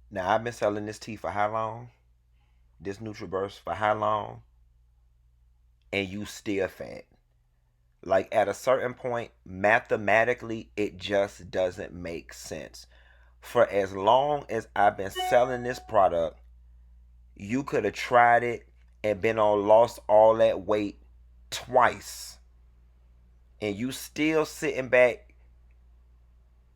Now, I've been selling this tea for how long? This NutriBurst for how long? And you still fat. Like, at a certain point, mathematically, it just doesn't make sense. For as long as I've been selling this product, you could have tried it and been on lost all that weight twice. And you still sitting back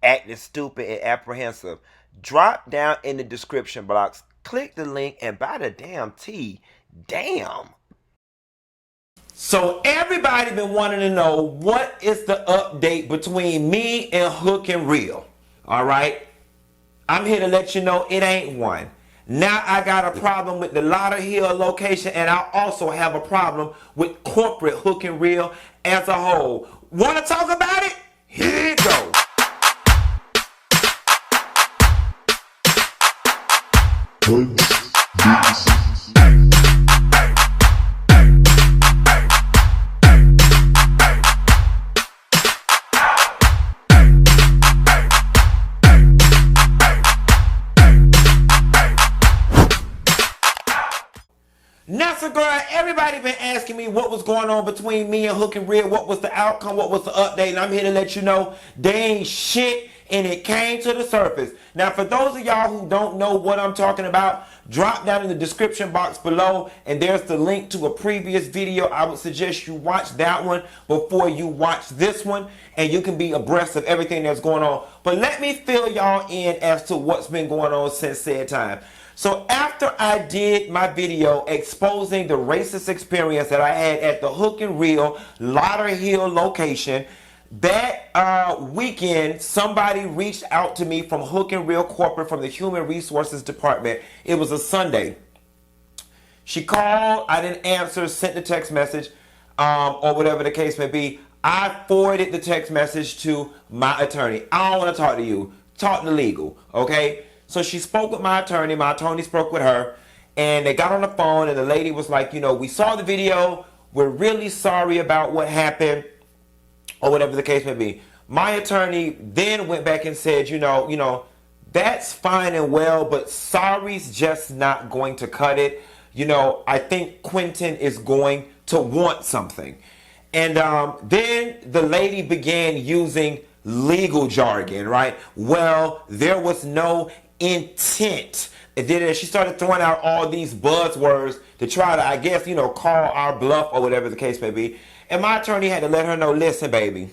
acting stupid and apprehensive. Drop down in the description box, click the link, and buy the damn tea. Damn. So everybody been wanting to know what is the update between me and Hook and Reel. All right. I'm here to let you know it ain't one. Now I got a problem with the Lauderhill location, and I also have a problem with corporate Hook and Reel as a whole. Want to talk about it? Here it goes. Now, so girl, everybody been asking me what was going on between me and Hook and Reel, what was the outcome, what was the update, and I'm here to let you know they ain't shit, and it came to the surface. Now, for those of y'all who don't know what I'm talking about, drop down in the description box below, and there's the link to a previous video. I would suggest you watch that one before you watch this one, and you can be abreast of everything that's going on. But let me fill y'all in as to what's been going on since said time. So after I did my video exposing the racist experience that I had at the Hook and Reel Lauderhill location, that weekend somebody reached out to me from Hook and Reel Corporate from the Human Resources Department. It was a Sunday. She called, I didn't answer, sent the text message, or whatever the case may be. I forwarded the text message to my attorney. I don't want to talk to you. Talk to legal, okay? So she spoke with my attorney spoke with her, and they got on the phone, and the lady was like, you know, we saw the video, we're really sorry about what happened, or whatever the case may be. My attorney then went back and said, you know, that's fine and well, but sorry's just not going to cut it. You know, I think Quentin is going to want something. And then the lady began using legal jargon, right? Well, there was no intent. And then she started throwing out all these buzzwords to try to, I guess, you know, call our bluff or whatever the case may be. And my attorney had to let her know, listen, baby,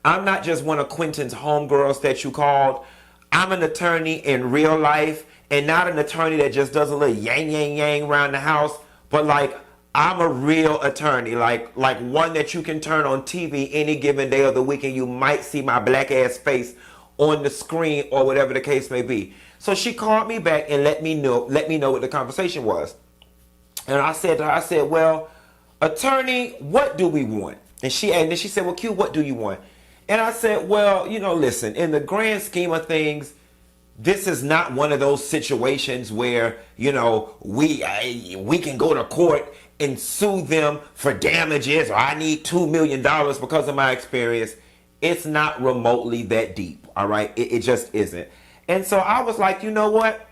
I'm not just one of Quentin's homegirls that you called. I'm an attorney in real life, and not an attorney that just does a little yang, yang, yang around the house, but like, I'm a real attorney, like one that you can turn on TV any given day of the week, and you might see my black ass face on the screen or whatever the case may be. So she called me back and let me know what the conversation was. And I said to her, I said, well, attorney, what do we want? And then she said, well, Q, what do you want? And I said, well, you know, listen, in the grand scheme of things, this is not one of those situations where, you know, we can go to court and sue them for damages, or I need $2 million because of my experience. It's not remotely that deep, all right? It just isn't. And so I was like, you know what?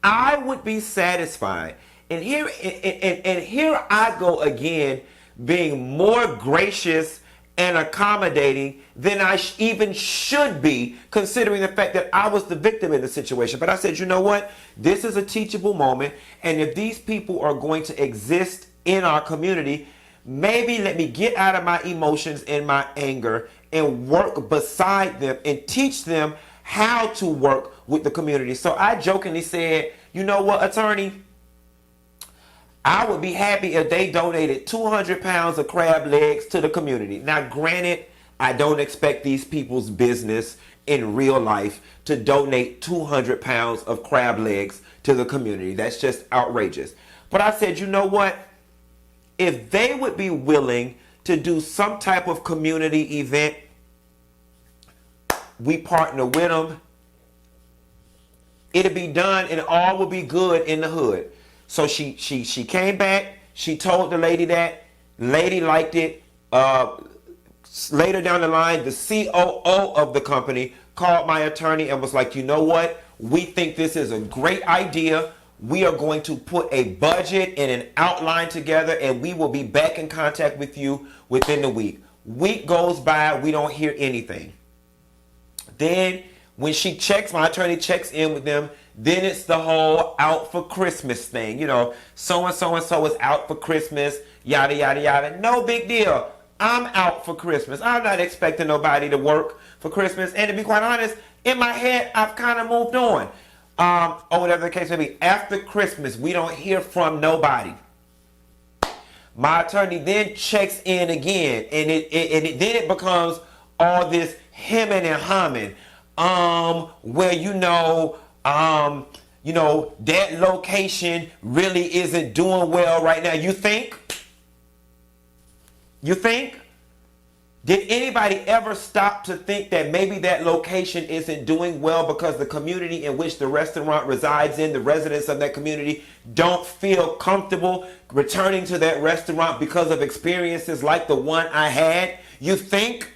I would be satisfied. And here I go again, being more gracious and accommodating than I even should be, considering the fact that I was the victim in the situation. But I said, you know what? This is a teachable moment. And if these people are going to exist in our community, maybe let me get out of my emotions and my anger and work beside them and teach them how to work with the community. So I jokingly said, you know what, attorney? I would be happy if they donated 200 pounds of crab legs to the community. Now, granted, I don't expect these people's business in real life to donate 200 pounds of crab legs to the community. That's just outrageous. But I said, you know what? If they would be willing to do some type of community event, we partner with them. It'll be done and all will be good in the hood. So she came back. She told the lady that. Lady liked it. Later down the line, the COO of the company called my attorney and was like, you know what? We think this is a great idea. We are going to put a budget and an outline together, and we will be back in contact with you within the week. Week goes by, we don't hear anything. Then when my attorney checks in with them, then it's the whole out for Christmas thing. You know, so-and-so is out for Christmas, yada, yada, yada. No big deal. I'm out for Christmas. I'm not expecting nobody to work for Christmas. And to be quite honest, in my head, I've kind of moved on. Or whatever the case may be. After Christmas, we don't hear from nobody. My attorney then checks in again. And then it becomes all this hemming and humming. Where that location really isn't doing well right now. You think? Did anybody ever stop to think that maybe that location isn't doing well because the community in which the restaurant resides in, the residents of that community, don't feel comfortable returning to that restaurant because of experiences like the one I had? You think?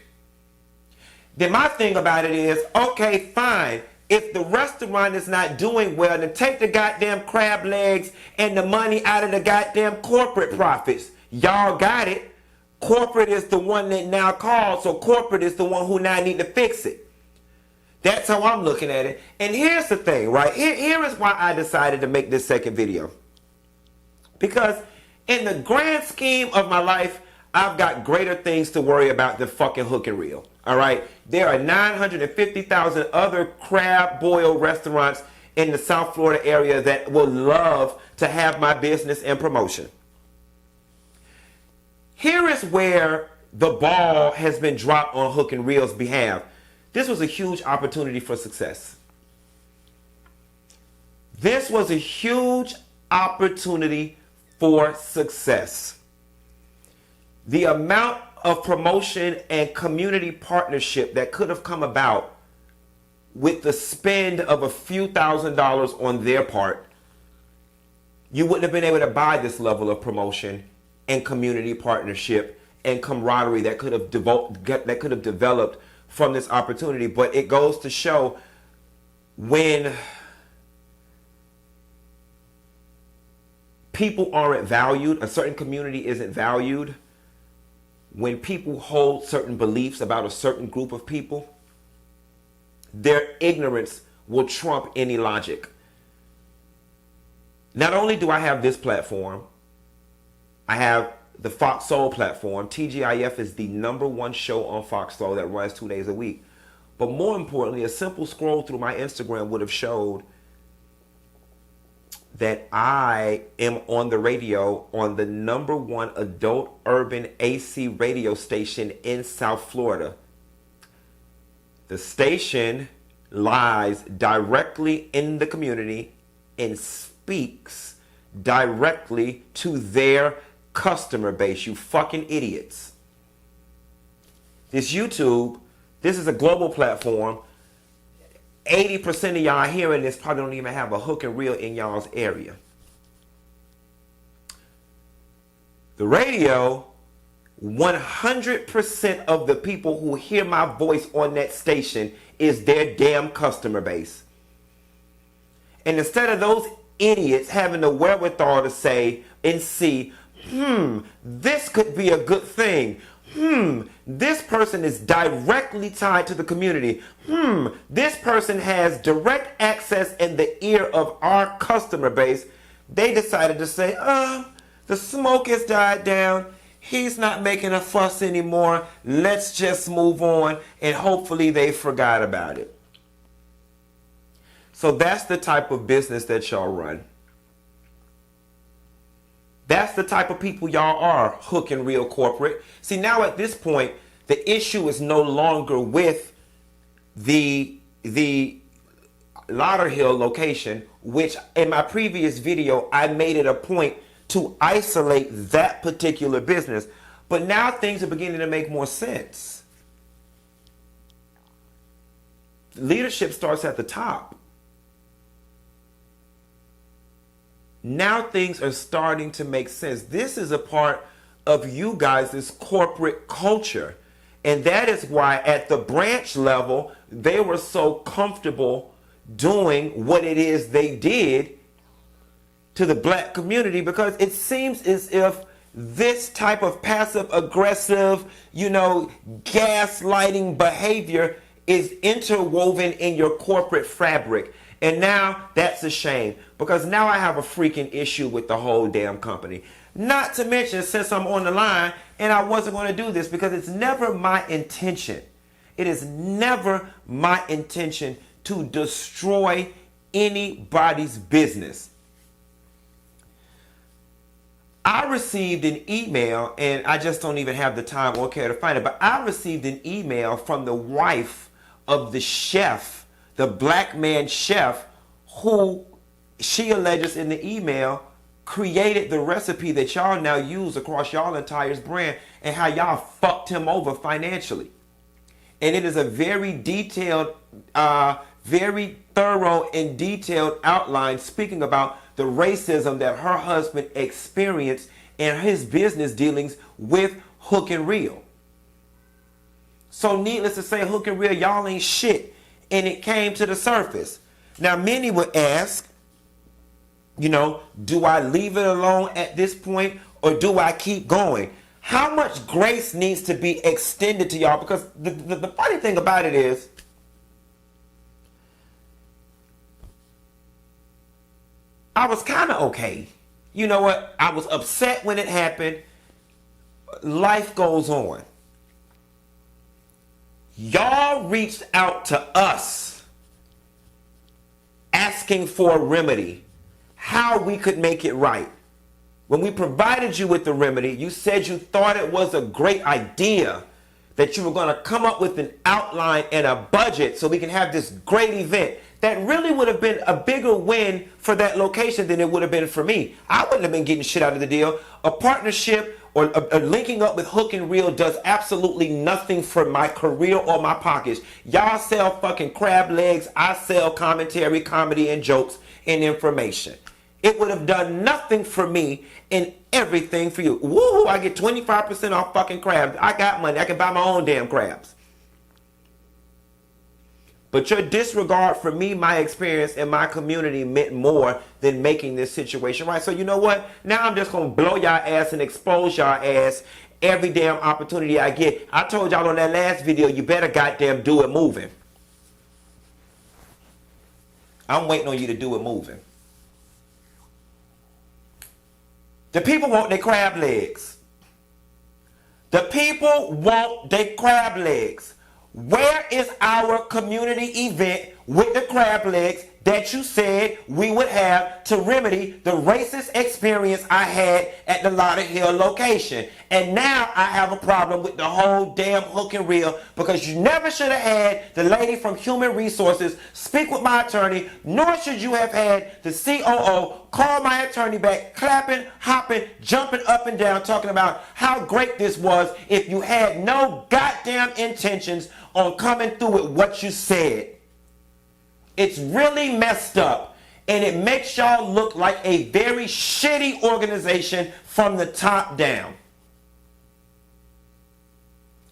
Then my thing about it is, okay, fine. If the restaurant is not doing well, then take the goddamn crab legs and the money out of the goddamn corporate profits. Y'all got it. Corporate is the one that now called, so corporate is the one who now need to fix it. That's how I'm looking at it. And here's the thing, right? Here is why I decided to make this second video. Because in the grand scheme of my life, I've got greater things to worry about than fucking Hook and Reel. All right? There are 950,000 other crab boil restaurants in the South Florida area that will love to have my business and promotion. Here is where the ball has been dropped on Hook and Reel's behalf. This was a huge opportunity for success. This was a huge opportunity for success. The amount of promotion and community partnership that could have come about with the spend of a few $1,000s on their part, you wouldn't have been able to buy this level of promotion and community partnership and camaraderie that could have developed from this opportunity. But it goes to show, when people aren't valued, a certain community isn't valued, when people hold certain beliefs about a certain group of people, their ignorance will trump any logic. Not only do I have this platform, I have the Fox Soul platform. TGIF is the #1 show on Fox Soul that runs 2 days a week. But more importantly, a simple scroll through my Instagram would have showed that I am on the radio on the #1 adult urban AC radio station in South Florida. The station lies directly in the community and speaks directly to their customer base. You fucking idiots. This YouTube, this is a global platform. 80% of y'all hearing this probably don't even have a Hook and Reel in y'all's area. The radio, 100% of the people who hear my voice on that station is their damn customer base. And instead of those idiots having the wherewithal to say and see, this could be a good thing. This person is directly tied to the community. This person has direct access in the ear of our customer base. They decided to say, the smoke has died down. He's not making a fuss anymore. Let's just move on. And hopefully they forgot about it. So that's the type of business that y'all run. That's the type of people y'all are, Hook and Reel corporate. See, now at this point, the issue is no longer with the Lauderhill location, which in my previous video, I made it a point to isolate that particular business. But now things are beginning to make more sense. Leadership starts at the top. Now things are starting to make sense. This is a part of you guys' corporate culture. And that is why at the branch level, they were so comfortable doing what it is they did to the black community, because it seems as if this type of passive aggressive, gaslighting behavior is interwoven in your corporate fabric. And now that's a shame, because now I have a freaking issue with the whole damn company. Not to mention, since I'm on the line, and I wasn't going to do this because it's never my intention. It is never my intention to destroy anybody's business. I received an email, and I just don't even have the time or care to find it, but I received an email from the wife of the chef, the black man chef, who she alleges in the email created the recipe that y'all now use across y'all entire brand, and how y'all fucked him over financially. And it is a very detailed, very thorough and detailed outline speaking about the racism that her husband experienced in his business dealings with Hook and Reel. So needless to say, Hook and Reel, y'all ain't shit. And it came to the surface. Now many would ask, do I leave it alone at this point, or do I keep going? How much grace needs to be extended to y'all? Because the funny thing about it is, I was kind of okay. You know what? I was upset when it happened. Life goes on. Y'all reached out to us asking for a remedy, how we could make it right. When we provided you with the remedy, you said you thought it was a great idea, that you were going to come up with an outline and a budget so we can have this great event. That really would have been a bigger win for that location than it would have been for me. I wouldn't have been getting shit out of the deal. A partnership or a linking up with Hook and Reel does absolutely nothing for my career or my pockets. Y'all sell fucking crab legs. I sell commentary, comedy, and jokes and information. It would have done nothing for me and everything for you. Woo! I get 25% off fucking crabs. I got money. I can buy my own damn crabs. But your disregard for me, my experience, and my community meant more than making this situation right. So you know what? Now I'm just going to blow y'all ass and expose y'all ass every damn opportunity I get. I told y'all on that last video, you better goddamn do it moving. I'm waiting on you to do it moving. The people want their crab legs. The people want their crab legs. Where is our community event with the crab legs that you said we would have to remedy the racist experience I had at the Lauderhill location? And now I have a problem with the whole damn Hook and Reel, because you never should have had the lady from Human Resources speak with my attorney, nor should you have had the COO call my attorney back, clapping, hopping, jumping up and down, talking about how great this was, if you had no goddamn intentions on coming through with what you said. It's really messed up, and it makes y'all look like a very shitty organization from the top down.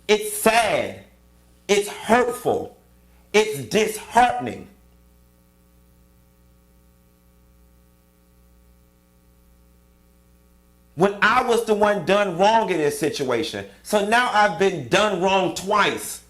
It's sad. It's hurtful. It's disheartening. When I was the one done wrong in this situation. So now I've been done wrong twice.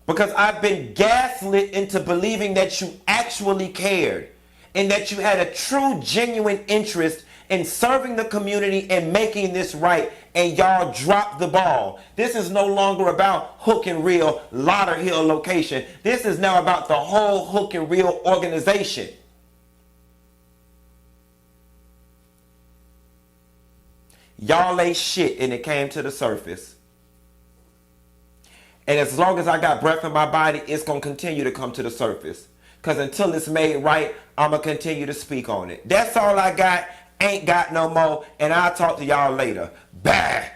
Because I've been gaslit into believing that you actually cared, and that you had a true, genuine interest in serving the community and making this right, and y'all dropped the ball. This is no longer about Hook and Reel Lauderhill location. This is now about the whole Hook and Reel organization. Y'all ain't shit, and it came to the surface. And as long as I got breath in my body, it's going to continue to come to the surface. Because until it's made right, I'm going to continue to speak on it. That's all I got. Ain't got no more. And I'll talk to y'all later. Bye.